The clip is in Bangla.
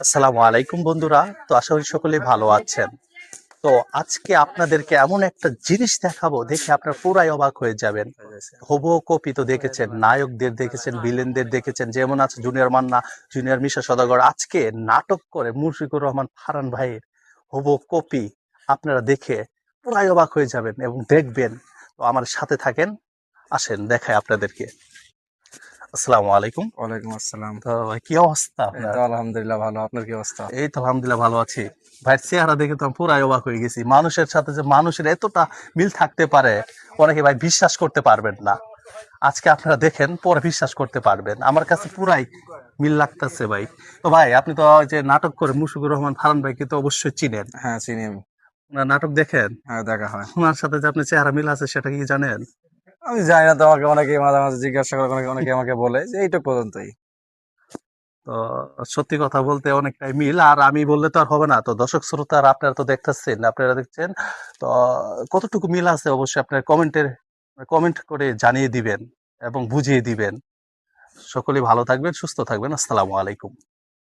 আসসালামু আলাইকুম বন্ধুরা। তো আশা করি সকলেই ভালো আছেন। তো আজকে আপনাদেরকে এমন একটা জিনিস দেখাবো, দেখে আপনারা পুরাই অবাক হয়ে যাবেন। হুবহু কপি তো দেখেছেন, নায়কদের দেখেছেন, ভিলেনদের দেখেছেন, যেমন আছে জুনিয়র মান্না, জুনিয়র মিশা সওদাগর। আজকে নাটক করে মুশফিকুর রহমান ফারহান ভাইয়ের হুবহু কপি আপনারা দেখে পুরাই অবাক হয়ে যাবেন এবং দেখবেন। তো আমার সাথে থাকেন, আসেন দেখায় আপনাদেরকে। আসসালামু আলাইকুম। ওয়ালাইকুম আসসালাম। তো ভাই কি অবস্থা এই আপনার? তো আলহামদুলিল্লাহ ভালো। আপনার কি অবস্থা? এই তো আলহামদুলিল্লাহ ভালো আছি। ভাইয়ের চেহারা দেখে তো আমি পুরাই অবাক হয়ে গেছি। মানুষের সাথে যে মানুষের এতটা মিল থাকতে পারে, অনেকে ভাই বিশ্বাস করতে পারবেন না। আজকে আপনারা দেখেন, পরে বিশ্বাস করতে পারবেন। আমার কাছে পুরাই মিল লাগতেছে ভাই। তো ভাই, আপনি তো ওই যে নাটক করে মুশফিকুর রহমান ফারহান ভাইকে তো অবশ্যই চিনেন। হ্যাঁ, চিনি আমি। ওনার নাটক দেখেন? হ্যাঁ, দেখা হয়। ওনার সাথে যে আপনার চেহারা মিল আছে সেটা কি জানেন? আমি জানি না তো, আমাকে অনেকে মাঝে মাঝে জিজ্ঞাসা করে, অনেকে আমাকে বলে যে এইটুক পর্যন্তই। তো সত্যি কথা বলতে অনেকটাই মিল। আর আমি বললে তো আর হবে না। তো দর্শক শ্রোতা আপনারা তো দেখতেছেন, আপনারা দেখছেন। তো কতটুকু মিল আছে অবশ্যই আপনার কমেন্ট করে জানিয়ে দিবেন এবং বুঝিয়ে দিবেন। সকলেই ভালো থাকবেন, সুস্থ থাকবেন। আসসালামু আলাইকুম।